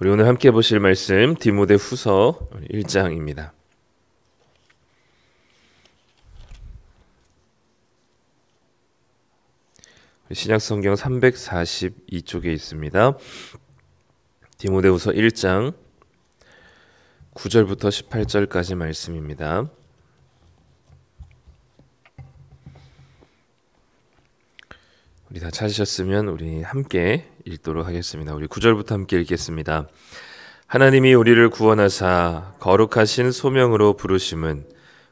우리 오늘 함께 보실 말씀 디모데후서 1장입니다. 신약성경 342쪽에 있습니다. 디모데후서 1장 9절부터 18절까지 말씀입니다. 우리 다 찾으셨으면 우리 함께 읽도록 하겠습니다. 우리 9절부터 함께 읽겠습니다. 하나님이 우리를 구원하사 거룩하신 소명으로 부르심은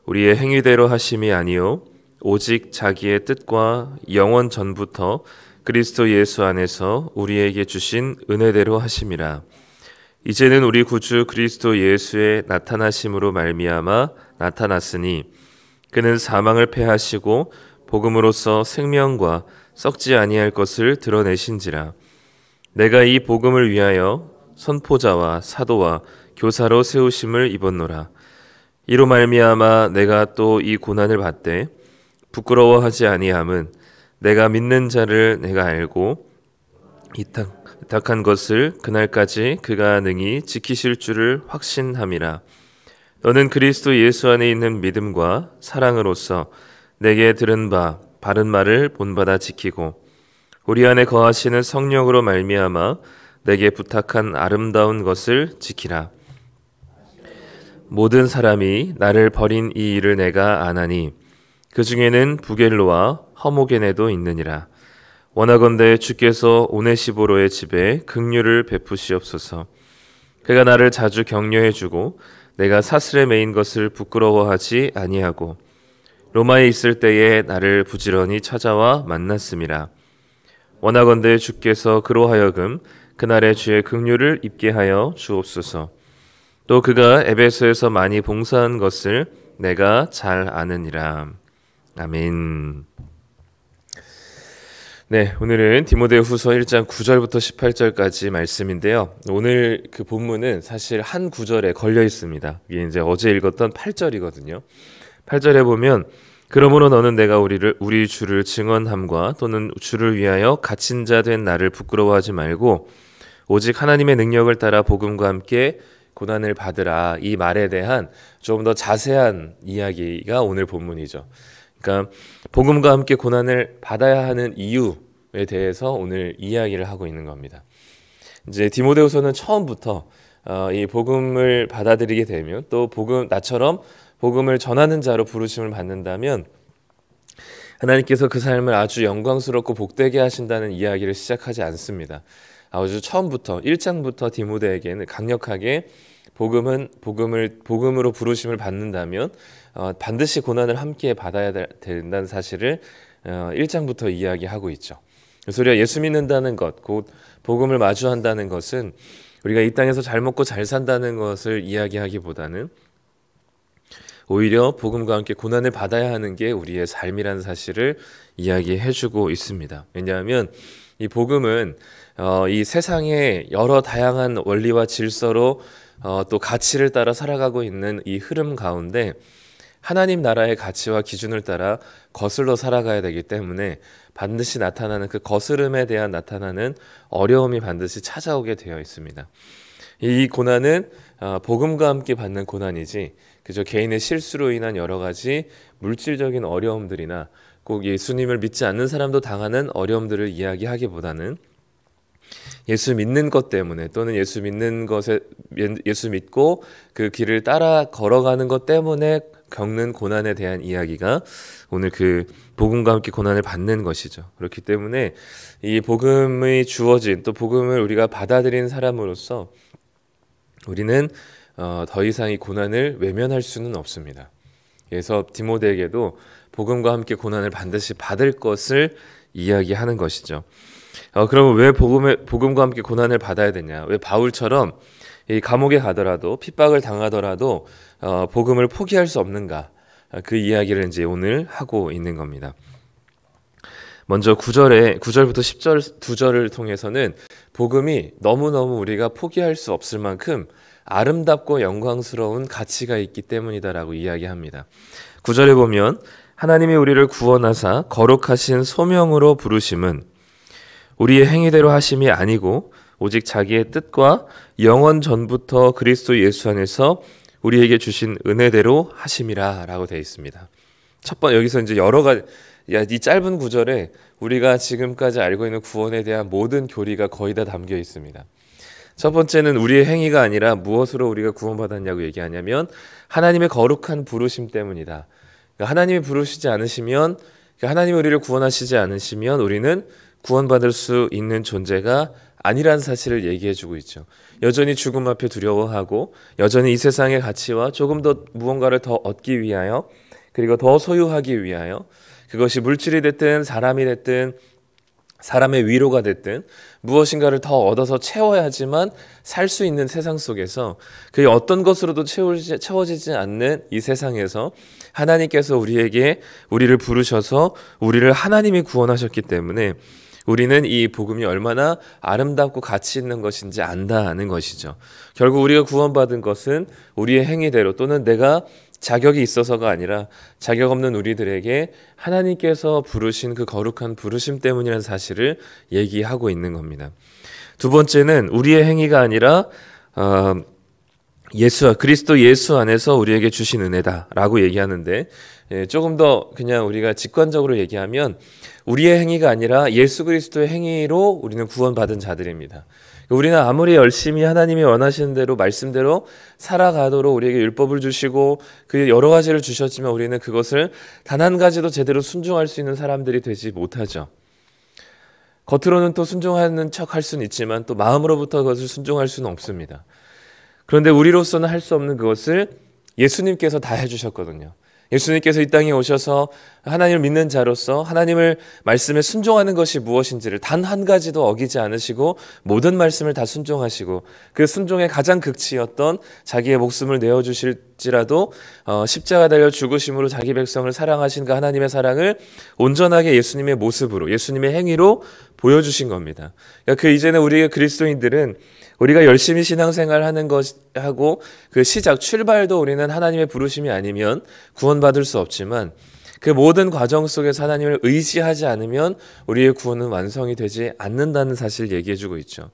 우리의 행위대로 하심이 아니요 오직 자기의 뜻과 영원 전부터 그리스도 예수 안에서 우리에게 주신 은혜대로 하심이라. 이제는 우리 구주 그리스도 예수의 나타나심으로 말미암아 나타났으니 그는 사망을 패하시고 복음으로써 생명과 썩지 아니할 것을 드러내신지라. 내가 이 복음을 위하여 선포자와 사도와 교사로 세우심을 입었노라. 이로 말미암아 내가 또 이 고난을 받되 부끄러워하지 아니함은 내가 믿는 자를 내가 알고 이탁한 것을 그날까지 그가 능히 지키실 줄을 확신함이라. 너는 그리스도 예수 안에 있는 믿음과 사랑으로서 내게 들은 바 바른 말을 본받아 지키고 우리 안에 거하시는 성령으로 말미암아 내게 부탁한 아름다운 것을 지키라. 모든 사람이 나를 버린 이 일을 내가 아나니 그 중에는 부겔로와 허모게네도 있느니라. 원하건대 주께서 오네시보로의 집에 긍휼을 베푸시옵소서. 그가 나를 자주 격려해주고 내가 사슬에 매인 것을 부끄러워하지 아니하고 로마에 있을 때에 나를 부지런히 찾아와 만났음이라. 원하건대 주께서 그로 하여금 그날의 주의 긍휼을 입게 하여 주옵소서. 또 그가 에베소에서 많이 봉사한 것을 내가 잘 아느니라. 아멘. 네, 오늘은 디모데후서 1장 9절부터 18절까지 말씀인데요. 오늘 그 본문은 사실 한 구절에 걸려 있습니다. 이게 이제 어제 읽었던 8절이거든요. 8절에 보면 그러므로 너는 내가 우리 주를 증언함과 또는 주를 위하여 갇힌 자 된 나를 부끄러워하지 말고 오직 하나님의 능력을 따라 복음과 함께 고난을 받으라. 이 말에 대한 좀 더 자세한 이야기가 오늘 본문이죠. 그러니까 복음과 함께 고난을 받아야 하는 이유에 대해서 오늘 이야기를 하고 있는 겁니다. 이제 디모데후서는 처음부터 이 복음을 받아들이게 되면 또 나처럼 복음을 전하는 자로 부르심을 받는다면 하나님께서 그 삶을 아주 영광스럽고 복되게 하신다는 이야기를 시작하지 않습니다. 아주 처음부터 1장부터 디모데에게는 강력하게 복음으로 부르심을 받는다면 반드시 고난을 함께 받아야 된다는 사실을 1장부터 이야기하고 있죠. 그래서 우리가 예수 믿는다는 것, 곧 복음을 마주한다는 것은 우리가 이 땅에서 잘 먹고 잘 산다는 것을 이야기하기보다는 오히려 복음과 함께 고난을 받아야 하는 게 우리의 삶이라는 사실을 이야기해주고 있습니다. 왜냐하면 이 복음은 이 세상의 여러 다양한 원리와 질서로 또 가치를 따라 살아가고 있는 이 흐름 가운데 하나님 나라의 가치와 기준을 따라 거슬러 살아가야 되기 때문에 반드시 나타나는 그 거스름에 대한 나타나는 어려움이 반드시 찾아오게 되어 있습니다. 이 고난은 복음과 함께 받는 고난이지 그저 개인의 실수로 인한 여러 가지 물질적인 어려움들이나 꼭 예수님을 믿지 않는 사람도 당하는 어려움들을 이야기하기보다는 예수 믿는 것 때문에 또는 예수 믿고 그 길을 따라 걸어가는 것 때문에 겪는 고난에 대한 이야기가 오늘 그 복음과 함께 고난을 받는 것이죠. 그렇기 때문에 이 복음이 주어진 또 복음을 우리가 받아들인 사람으로서 우리는 더 이상 이 고난을 외면할 수는 없습니다. 그래서 디모데에게도 복음과 함께 고난을 반드시 받을 것을 이야기하는 것이죠. 그러면 왜 복음과 함께 고난을 받아야 되냐? 왜 바울처럼 이 감옥에 가더라도 핍박을 당하더라도 복음을 포기할 수 없는가? 그 이야기를 이제 오늘 하고 있는 겁니다. 먼저 9절부터 10절 두 절을 통해서는 복음이 너무너무 우리가 포기할 수 없을 만큼 아름답고 영광스러운 가치가 있기 때문이다라고 이야기합니다. 9절에 보면 하나님이 우리를 구원하사 거룩하신 소명으로 부르심은 우리의 행위대로 하심이 아니고 오직 자기의 뜻과 영원 전부터 그리스도 예수 안에서 우리에게 주신 은혜대로 하심이라라고 되어 있습니다. 첫 번 여기서 이제 여러 가지 이 짧은 구절에 우리가 지금까지 알고 있는 구원에 대한 모든 교리가 거의 다 담겨 있습니다. 첫 번째는 우리의 행위가 아니라 무엇으로 우리가 구원받았냐고 얘기하냐면 하나님의 거룩한 부르심 때문이다. 그러니까 하나님이 부르시지 않으시면, 그러니까 하나님이 우리를 구원하시지 않으시면 우리는 구원받을 수 있는 존재가 아니라는 사실을 얘기해주고 있죠. 여전히 죽음 앞에 두려워하고 여전히 이 세상의 가치와 조금 더 무언가를 더 얻기 위하여, 그리고 더 소유하기 위하여, 그것이 물질이 됐든 사람이 됐든 사람의 위로가 됐든 무엇인가를 더 얻어서 채워야지만 살 수 있는 세상 속에서, 그 어떤 것으로도 채워지지 않는 이 세상에서 하나님께서 우리를 부르셔서 우리를 하나님이 구원하셨기 때문에 우리는 이 복음이 얼마나 아름답고 가치 있는 것인지 안다는 것이죠. 결국 우리가 구원받은 것은 우리의 행위대로 또는 내가 자격이 있어서가 아니라 자격 없는 우리들에게 하나님께서 부르신 그 거룩한 부르심 때문이라는 사실을 얘기하고 있는 겁니다. 두 번째는 우리의 행위가 아니라 그리스도 예수 안에서 우리에게 주신 은혜다라고 얘기하는데, 조금 더 그냥 우리가 직관적으로 얘기하면 우리의 행위가 아니라 예수 그리스도의 행위로 우리는 구원받은 자들입니다. 우리는 아무리 열심히 하나님이 원하시는 대로 말씀대로 살아가도록 우리에게 율법을 주시고 그 여러 가지를 주셨지만 우리는 그것을 단 한 가지도 제대로 순종할 수 있는 사람들이 되지 못하죠. 겉으로는 또 순종하는 척 할 수는 있지만 또 마음으로부터 그것을 순종할 수는 없습니다. 그런데 우리로서는 할 수 없는 그것을 예수님께서 다 해주셨거든요. 예수님께서 이 땅에 오셔서 하나님을 믿는 자로서 하나님을 말씀에 순종하는 것이 무엇인지를 단 한 가지도 어기지 않으시고 모든 말씀을 다 순종하시고, 그 순종의 가장 극치였던 자기의 목숨을 내어주실지라도 십자가 달려 죽으심으로 자기 백성을 사랑하신 그 하나님의 사랑을 온전하게 예수님의 모습으로, 예수님의 행위로 보여주신 겁니다. 그러니까 이제는 우리의 그리스도인들은 우리가 열심히 신앙생활 하는 것하고 그 출발도 우리는 하나님의 부르심이 아니면 구원받을 수 없지만, 그 모든 과정 속에서 하나님을 의지하지 않으면 우리의 구원은 완성이 되지 않는다는 사실을 얘기해주고 있죠.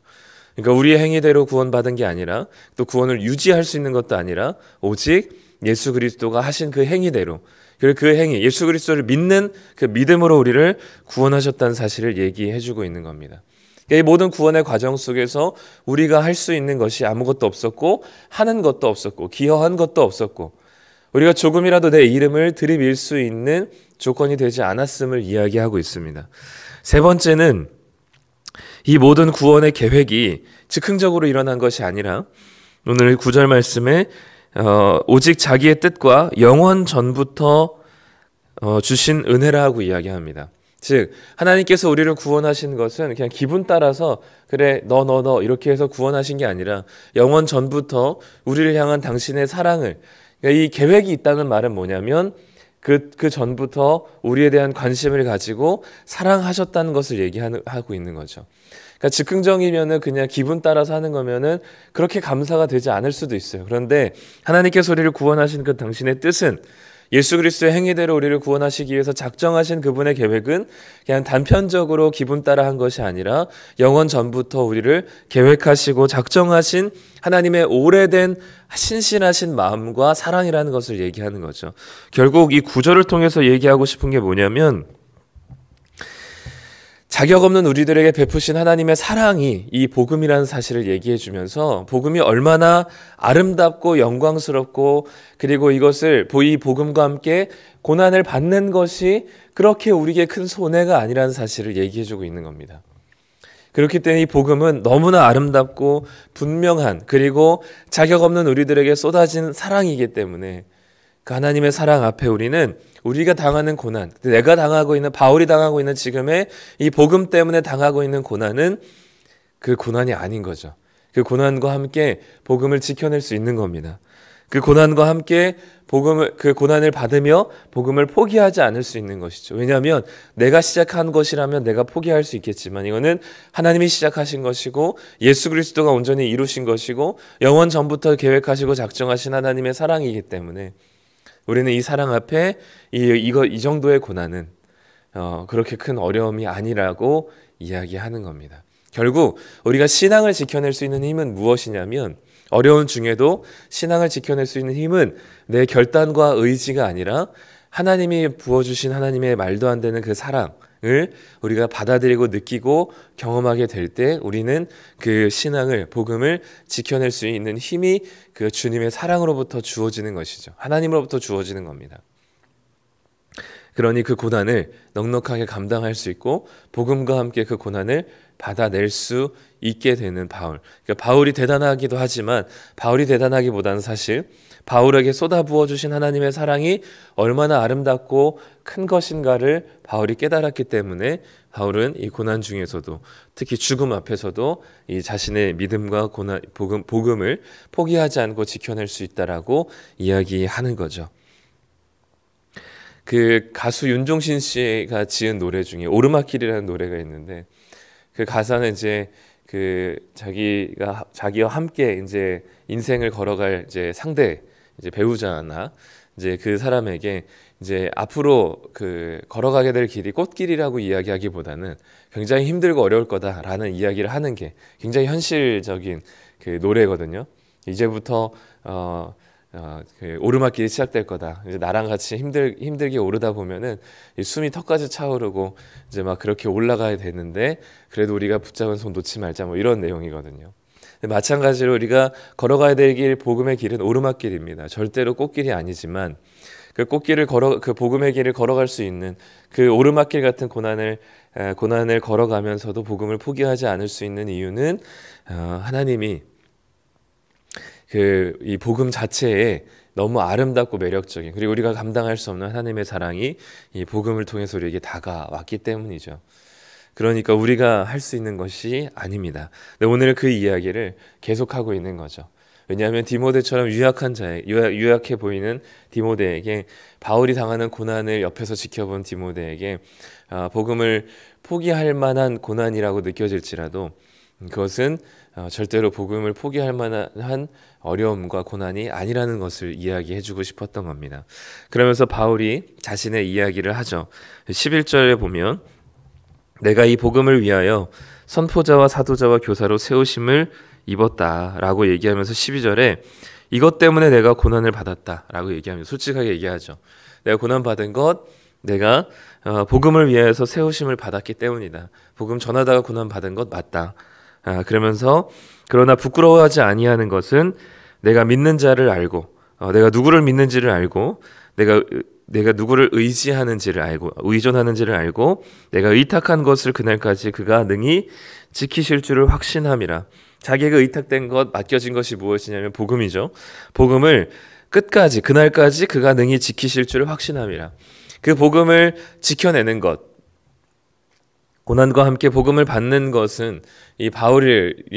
그러니까 우리의 행위대로 구원받은 게 아니라, 또 구원을 유지할 수 있는 것도 아니라 오직 예수 그리스도가 하신 그 행위대로, 그리고 그 행위, 예수 그리스도를 믿는 그 믿음으로 우리를 구원하셨다는 사실을 얘기해주고 있는 겁니다. 이 모든 구원의 과정 속에서 우리가 할 수 있는 것이 아무것도 없었고 하는 것도 없었고 기여한 것도 없었고 우리가 조금이라도 내 이름을 들이밀 수 있는 조건이 되지 않았음을 이야기하고 있습니다. 세 번째는 이 모든 구원의 계획이 즉흥적으로 일어난 것이 아니라 오늘 9절 말씀에 오직 자기의 뜻과 영원 전부터 주신 은혜라고 이야기합니다. 즉 하나님께서 우리를 구원하신 것은 그냥 기분 따라서 그래 너 이렇게 해서 구원하신 게 아니라 영원 전부터 우리를 향한 당신의 사랑을, 그러니까 이 계획이 있다는 말은 뭐냐면 그 전부터 우리에 대한 관심을 가지고 사랑하셨다는 것을 얘기하고 있는 거죠. 그러니까 즉흥적이면은 그냥 기분 따라서 하는 거면은 그렇게 감사가 되지 않을 수도 있어요. 그런데 하나님께서 우리를 구원하신 그 당신의 뜻은, 예수 그리스도의 행위대로 우리를 구원하시기 위해서 작정하신 그분의 계획은 그냥 단편적으로 기분 따라 한 것이 아니라 영원 전부터 우리를 계획하시고 작정하신 하나님의 오래된 신실하신 마음과 사랑이라는 것을 얘기하는 거죠. 결국 이 구절을 통해서 얘기하고 싶은 게 뭐냐면, 자격 없는 우리들에게 베푸신 하나님의 사랑이 이 복음이라는 사실을 얘기해 주면서 복음이 얼마나 아름답고 영광스럽고, 그리고 이것을 이 복음과 함께 고난을 받는 것이 그렇게 우리에게 큰 손해가 아니라는 사실을 얘기해 주고 있는 겁니다. 그렇기 때문에 이 복음은 너무나 아름답고 분명한, 그리고 자격 없는 우리들에게 쏟아진 사랑이기 때문에 그 하나님의 사랑 앞에 우리는 우리가 당하는 고난, 내가 당하고 있는, 바울이 당하고 있는 지금의 이 복음 때문에 당하고 있는 고난은 그 고난이 아닌 거죠. 그 고난과 함께 복음을 지켜낼 수 있는 겁니다. 그 고난과 함께 그 고난을 받으며 복음을 포기하지 않을 수 있는 것이죠. 왜냐하면 내가 시작한 것이라면 내가 포기할 수 있겠지만 이거는 하나님이 시작하신 것이고 예수 그리스도가 온전히 이루신 것이고 영원 전부터 계획하시고 작정하신 하나님의 사랑이기 때문에 우리는 이 사랑 앞에 이 정도의 고난은 그렇게 큰 어려움이 아니라고 이야기하는 겁니다. 결국 우리가 신앙을 지켜낼 수 있는 힘은 무엇이냐면, 어려운 중에도 신앙을 지켜낼 수 있는 힘은 내 결단과 의지가 아니라 하나님이 부어주신 하나님의 말도 안 되는 그 사랑을 우리가 받아들이고 느끼고 경험하게 될 때 우리는 그 신앙을, 복음을 지켜낼 수 있는 힘이 그 주님의 사랑으로부터 주어지는 것이죠. 하나님으로부터 주어지는 겁니다. 그러니 그 고난을 넉넉하게 감당할 수 있고 복음과 함께 그 고난을 받아낼 수 있게 되는 바울. 그러니까 바울이 대단하기도 하지만 바울이 대단하기보다는 사실 바울에게 쏟아부어 주신 하나님의 사랑이 얼마나 아름답고 큰 것인가를 바울이 깨달았기 때문에 바울은 이 고난 중에서도, 특히 죽음 앞에서도 이 자신의 믿음과 고난, 복음을 포기하지 않고 지켜낼 수 있다라고 이야기하는 거죠. 그 가수 윤종신 씨가 지은 노래 중에 오르막길이라는 노래가 있는데, 그 가사는 이제 그 자기와 함께 이제 인생을 걸어갈 이제 상대, 이제 배우자나 이제 그 사람에게 이제 앞으로 그 걸어가게 될 길이 꽃길이라고 이야기하기보다는 굉장히 힘들고 어려울 거다라는 이야기를 하는 게 굉장히 현실적인 그 노래거든요. 이제부터 그 오르막길이 시작될 거다. 이제 나랑 같이 힘들게 오르다 보면은 숨이 턱까지 차오르고 이제 막 그렇게 올라가야 되는데, 그래도 우리가 붙잡은 손 놓지 말자, 뭐 이런 내용이거든요. 마찬가지로 우리가 걸어가야 될 길, 복음의 길은 오르막길입니다. 절대로 꽃길이 아니지만 그 복음의 길을 걸어갈 수 있는 그 오르막길 같은 고난을 걸어가면서도 복음을 포기하지 않을 수 있는 이유는 하나님이 이 복음 자체에 너무 아름답고 매력적인, 그리고 우리가 감당할 수 없는 하나님의 사랑이 이 복음을 통해서 우리에게 다가왔기 때문이죠. 그러니까 우리가 할 수 있는 것이 아닙니다. 근데 오늘 그 이야기를 계속하고 있는 거죠. 왜냐하면 디모데처럼 유약해 보이는 디모데에게, 바울이 당하는 고난을 옆에서 지켜본 디모데에게 복음을 포기할 만한 고난이라고 느껴질지라도 그것은 절대로 복음을 포기할 만한 어려움과 고난이 아니라는 것을 이야기해주고 싶었던 겁니다. 그러면서 바울이 자신의 이야기를 하죠. 11절에 보면, 내가 이 복음을 위하여 선포자와 사도자와 교사로 세우심을 입었다라고 얘기하면서 12절에 이것 때문에 내가 고난을 받았다라고 얘기하면서 솔직하게 얘기하죠. 내가 고난받은 것, 내가 복음을 위하여서 세우심을 받았기 때문이다. 복음 전하다가 고난받은 것 맞다. 그러면서 그러나 부끄러워하지 아니하는 것은 내가 믿는 자를 알고, 내가 누구를 믿는지를 알고, 내가 누구를 의지하는지를 알고, 의존하는지를 알고, 내가 의탁한 것을 그날까지 그가 능히 지키실 줄을 확신함이라. 자기가 의탁된 것, 맡겨진 것이 무엇이냐면 복음이죠. 복음을 끝까지, 그날까지 그가 능히 지키실 줄을 확신함이라. 그 복음을 지켜내는 것, 고난과 함께 복음을 받는 것은 이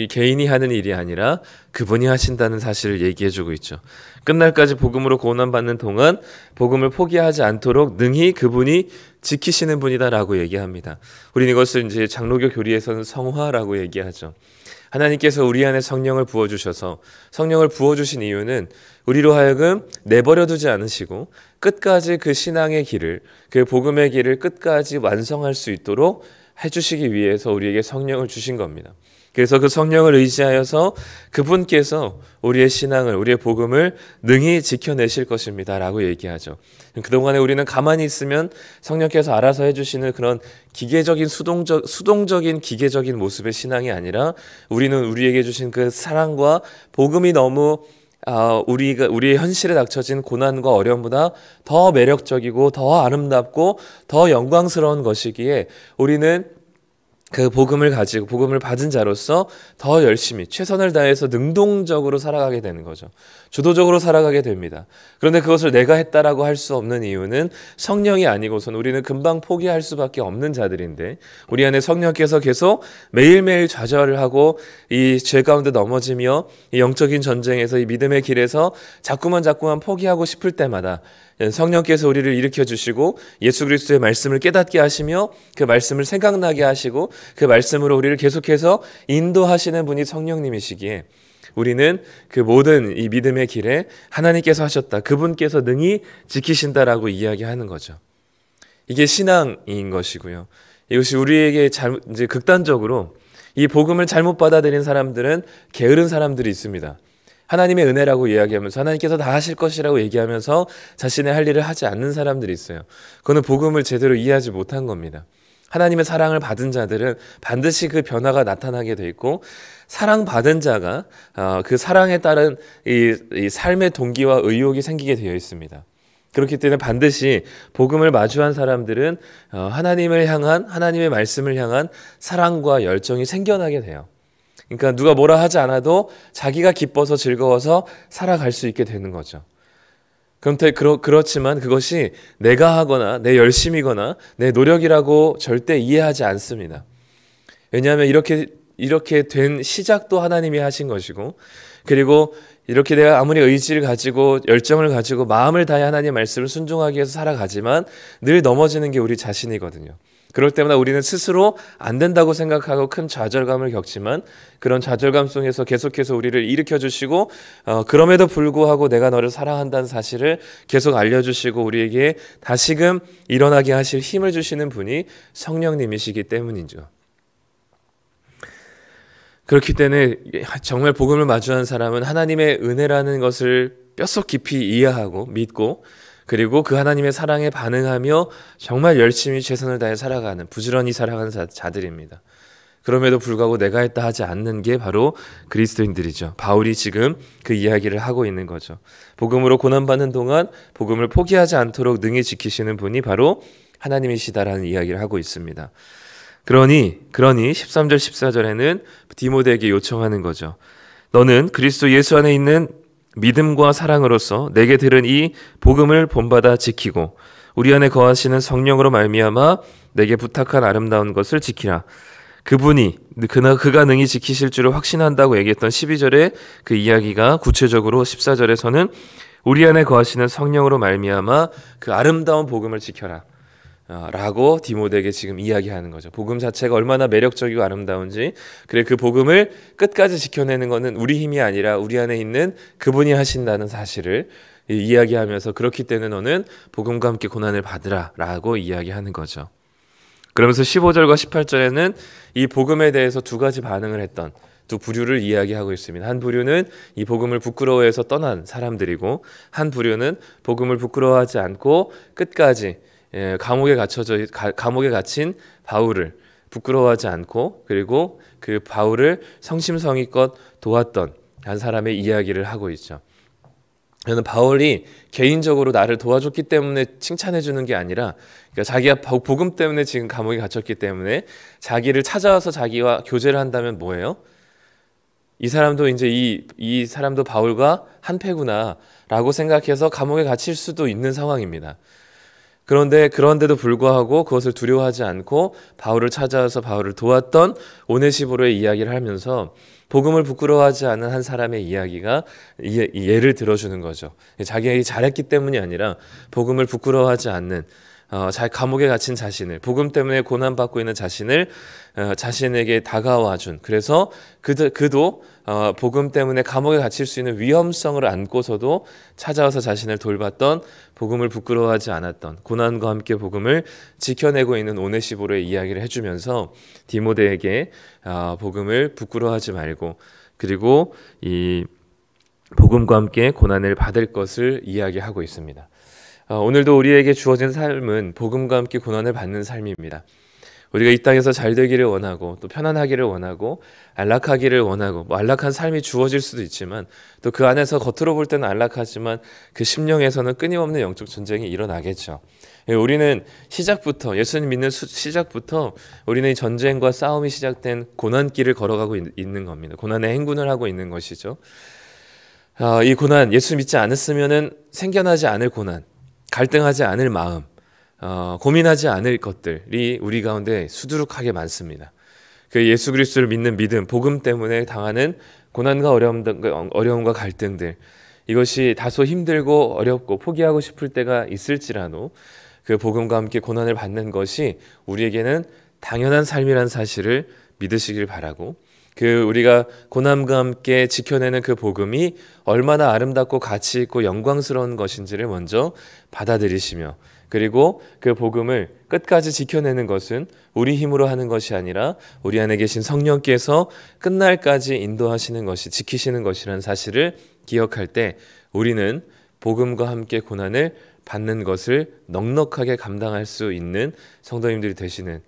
개인이 하는 일이 아니라 그분이 하신다는 사실을 얘기해주고 있죠. 끝날까지 복음으로 고난받는 동안 복음을 포기하지 않도록 능히 그분이 지키시는 분이다라고 얘기합니다. 우리는 이것을 이제 장로교 교리에서는 성화라고 얘기하죠. 하나님께서 우리 안에 성령을 부어주셔서, 성령을 부어주신 이유는 우리로 하여금 내버려두지 않으시고 끝까지 그 신앙의 길을, 그 복음의 길을 끝까지 완성할 수 있도록 해주시기 위해서 우리에게 성령을 주신 겁니다. 그래서 그 성령을 의지하여서 그분께서 우리의 신앙을, 우리의 복음을 능히 지켜내실 것입니다 라고 얘기하죠. 그동안에 우리는 가만히 있으면 성령께서 알아서 해주시는 그런 기계적인 수동적인 기계적인 모습의 신앙이 아니라, 우리는 우리에게 주신 그 사랑과 복음이 너무 우리의 현실에 닥쳐진 고난과 어려움보다 더 매력적이고 더 아름답고 더 영광스러운 것이기에 우리는 그 복음을 가지고, 복음을 받은 자로서 더 열심히 최선을 다해서 능동적으로 살아가게 되는 거죠. 주도적으로 살아가게 됩니다. 그런데 그것을 내가 했다라고 할 수 없는 이유는 성령이 아니고선 우리는 금방 포기할 수밖에 없는 자들인데, 우리 안에 성령께서 계속 매일매일 좌절을 하고 이 죄 가운데 넘어지며 이 영적인 전쟁에서, 이 믿음의 길에서 자꾸만 포기하고 싶을 때마다 성령께서 우리를 일으켜 주시고 예수 그리스도의 말씀을 깨닫게 하시며 그 말씀을 생각나게 하시고 그 말씀으로 우리를 계속해서 인도하시는 분이 성령님이시기에, 우리는 그 모든 이 믿음의 길에 하나님께서 하셨다, 그분께서 능히 지키신다라고 이야기하는 거죠. 이게 신앙인 것이고요. 이것이 우리에게 이제 극단적으로 이 복음을 잘못 받아들인 사람들은 게으른 사람들이 있습니다. 하나님의 은혜라고 이야기하면서 하나님께서 다 하실 것이라고 얘기하면서 자신의 할 일을 하지 않는 사람들이 있어요. 그거는 복음을 제대로 이해하지 못한 겁니다. 하나님의 사랑을 받은 자들은 반드시 그 변화가 나타나게 돼 있고, 사랑받은 자가 그 사랑에 따른 이 삶의 동기와 의욕이 생기게 되어 있습니다. 그렇기 때문에 반드시 복음을 마주한 사람들은 하나님을 향한, 하나님의 말씀을 향한 사랑과 열정이 생겨나게 돼요. 그러니까 누가 뭐라 하지 않아도 자기가 기뻐서 즐거워서 살아갈 수 있게 되는 거죠. 그렇지만 그것이 내가 하거나 내 열심이거나 내 노력이라고 절대 이해하지 않습니다. 왜냐하면 이렇게 된 시작도 하나님이 하신 것이고, 그리고 이렇게 내가 아무리 의지를 가지고 열정을 가지고 마음을 다해 하나님의 말씀을 순종하기 위해서 살아가지만 늘 넘어지는 게 우리 자신이거든요. 그럴 때마다 우리는 스스로 안 된다고 생각하고 큰 좌절감을 겪지만, 그런 좌절감 속에서 계속해서 우리를 일으켜주시고 그럼에도 불구하고 내가 너를 사랑한다는 사실을 계속 알려주시고 우리에게 다시금 일어나게 하실 힘을 주시는 분이 성령님이시기 때문이죠. 그렇기 때문에 정말 복음을 마주한 사람은 하나님의 은혜라는 것을 뼛속 깊이 이해하고 믿고, 그리고 그 하나님의 사랑에 반응하며 정말 열심히 최선을 다해 살아가는, 부지런히 살아가는 자들입니다. 그럼에도 불구하고 내가 했다 하지 않는 게 바로 그리스도인들이죠. 바울이 지금 그 이야기를 하고 있는 거죠. 복음으로 고난받는 동안 복음을 포기하지 않도록 능히 지키시는 분이 바로 하나님이시다라는 이야기를 하고 있습니다. 그러니 13절 14절에는 디모데에게 요청하는 거죠. 너는 그리스도 예수 안에 있는 믿음과 사랑으로서 내게 들은 이 복음을 본받아 지키고 우리 안에 거하시는 성령으로 말미암아 내게 부탁한 아름다운 것을 지키라. 그가 능히 지키실 줄을 확신한다고 얘기했던 12절의 그 이야기가 구체적으로 14절에서는 우리 안에 거하시는 성령으로 말미암아 그 아름다운 복음을 지켜라 라고 디모데에게 지금 이야기하는 거죠. 복음 자체가 얼마나 매력적이고 아름다운지, 그래 그 복음을 끝까지 지켜내는 것은 우리 힘이 아니라 우리 안에 있는 그분이 하신다는 사실을 이야기하면서, 그렇기 때문에 너는 복음과 함께 고난을 받으라 라고 이야기하는 거죠. 그러면서 15절과 18절에는 이 복음에 대해서 두 가지 반응을 했던 두 부류를 이야기하고 있습니다. 한 부류는 이 복음을 부끄러워해서 떠난 사람들이고, 한 부류는 복음을 부끄러워하지 않고 끝까지 감옥에 갇힌 바울을 부끄러워하지 않고, 그리고 그 바울을 성심성의껏 도왔던 한 사람의 이야기를 하고 있죠. 저는 바울이 개인적으로 나를 도와줬기 때문에 칭찬해 주는 게 아니라, 그러니까 자기가 복음 때문에 지금 감옥에 갇혔기 때문에 자기를 찾아와서 자기와 교제를 한다면 뭐예요? 이 사람도 이제 이 사람도 바울과 한패구나라고 생각해서 감옥에 갇힐 수도 있는 상황입니다. 그런데도 불구하고 그것을 두려워하지 않고 바울을 찾아와서 바울을 도왔던 오네시보로의 이야기를 하면서 복음을 부끄러워하지 않은 한 사람의 이야기가 예를 들어주는 거죠. 자기가 잘했기 때문이 아니라 복음을 부끄러워하지 않는, 감옥에 갇힌 자신을, 복음 때문에 고난받고 있는 자신을 자신에게 다가와준, 그래서 그도 복음 때문에 감옥에 갇힐 수 있는 위험성을 안고서도 찾아와서 자신을 돌봤던, 복음을 부끄러워하지 않았던, 고난과 함께 복음을 지켜내고 있는 오네시보로의 이야기를 해주면서 디모데에게 복음을 부끄러워하지 말고, 그리고 이 복음과 함께 고난을 받을 것을 이야기하고 있습니다. 오늘도 우리에게 주어진 삶은 복음과 함께 고난을 받는 삶입니다. 우리가 이 땅에서 잘 되기를 원하고, 또 편안하기를 원하고, 안락하기를 원하고, 안락한 삶이 주어질 수도 있지만, 또 그 안에서 겉으로 볼 때는 안락하지만 그 심령에서는 끊임없는 영적 전쟁이 일어나겠죠. 우리는 시작부터, 예수님 믿는 시작부터 우리는 이 전쟁과 싸움이 시작된 고난길을 걸어가고 있는 겁니다. 고난의 행군을 하고 있는 것이죠. 이 고난, 예수 믿지 않았으면은 생겨나지 않을 고난, 갈등하지 않을 마음, 고민하지 않을 것들이 우리 가운데 수두룩하게 많습니다. 그 예수 그리스도를 믿는 믿음, 복음 때문에 당하는 고난과 어려움과 갈등들, 이것이 다소 힘들고 어렵고 포기하고 싶을 때가 있을지라도 그 복음과 함께 고난을 받는 것이 우리에게는 당연한 삶이라는 사실을 믿으시길 바라고, 그 우리가 고난과 함께 지켜내는 그 복음이 얼마나 아름답고 가치 있고 영광스러운 것인지를 먼저 받아들이시며, 그리고 그 복음을 끝까지 지켜내는 것은 우리 힘으로 하는 것이 아니라 우리 안에 계신 성령께서 끝날까지 인도하시는 것이, 지키시는 것이라는 사실을 기억할 때 우리는 복음과 함께 고난을 받는 것을 넉넉하게 감당할 수 있는 성도님들이 되시는,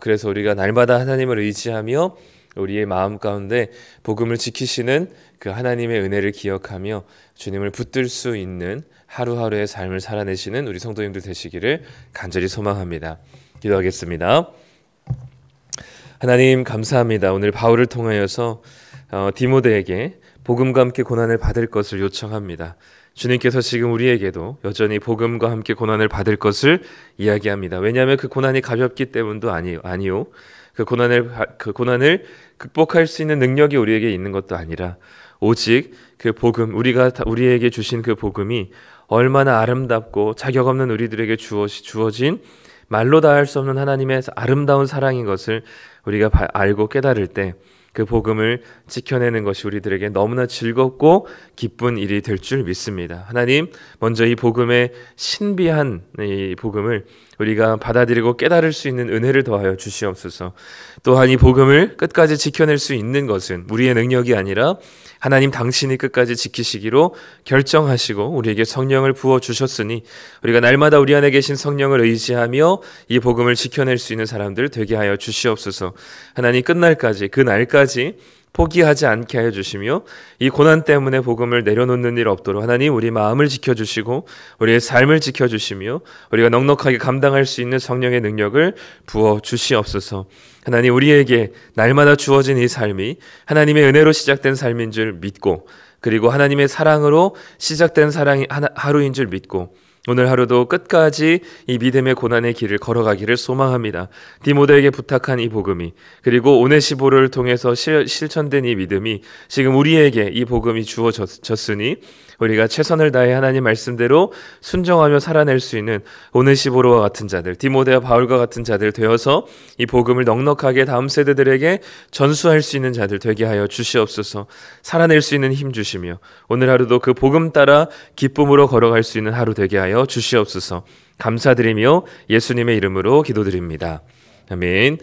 그래서 우리가 날마다 하나님을 의지하며 우리의 마음 가운데 복음을 지키시는 그 하나님의 은혜를 기억하며 주님을 붙들 수 있는 하루하루의 삶을 살아내시는 우리 성도님들 되시기를 간절히 소망합니다. 기도하겠습니다. 하나님 감사합니다. 오늘 바울을 통하여서 디모데에게 복음과 함께 고난을 받을 것을 요청합니다. 주님께서 지금 우리에게도 여전히 복음과 함께 고난을 받을 것을 이야기합니다. 왜냐하면 그 고난이 가볍기 때문도 아니요. 그 고난을 극복할 수 있는 능력이 우리에게 있는 것도 아니라 오직 그 복음, 우리에게 주신 그 복음이 얼마나 아름답고 자격 없는 우리들에게 주어진 말로 다할 수 없는 하나님의 아름다운 사랑인 것을 우리가 알고 깨달을 때 그 복음을 지켜내는 것이 우리들에게 너무나 즐겁고 기쁜 일이 될 줄 믿습니다. 하나님, 먼저 이 복음의 신비한 이 복음을 우리가 받아들이고 깨달을 수 있는 은혜를 더하여 주시옵소서. 또한 이 복음을 끝까지 지켜낼 수 있는 것은 우리의 능력이 아니라 하나님 당신이 끝까지 지키시기로 결정하시고 우리에게 성령을 부어주셨으니 우리가 날마다 우리 안에 계신 성령을 의지하며 이 복음을 지켜낼 수 있는 사람들 되게 하여 주시옵소서. 하나님, 끝날까지, 그 날까지 포기하지 않게 하여 주시며 이 고난 때문에 복음을 내려놓는 일 없도록 하나님 우리 마음을 지켜주시고 우리의 삶을 지켜주시며 우리가 넉넉하게 감당할 수 있는 성령의 능력을 부어 주시옵소서. 하나님, 우리에게 날마다 주어진 이 삶이 하나님의 은혜로 시작된 삶인 줄 믿고 그리고 하나님의 사랑으로 시작된 하루인 줄 믿고 오늘 하루도 끝까지 이 믿음의 고난의 길을 걸어가기를 소망합니다. 디모데에게 부탁한 이 복음이, 그리고 오네시보를 통해서 실천된 이 믿음이 지금 우리에게 이 복음이 주어졌으니 우리가 최선을 다해 하나님 말씀대로 순종하며 살아낼 수 있는 오네시보로와 같은 자들, 디모데와 바울과 같은 자들 되어서 이 복음을 넉넉하게 다음 세대들에게 전수할 수 있는 자들 되게 하여 주시옵소서. 살아낼 수 있는 힘 주시며 오늘 하루도 그 복음 따라 기쁨으로 걸어갈 수 있는 하루 되게 하여 주시옵소서. 감사드리며 예수님의 이름으로 기도드립니다. 아멘.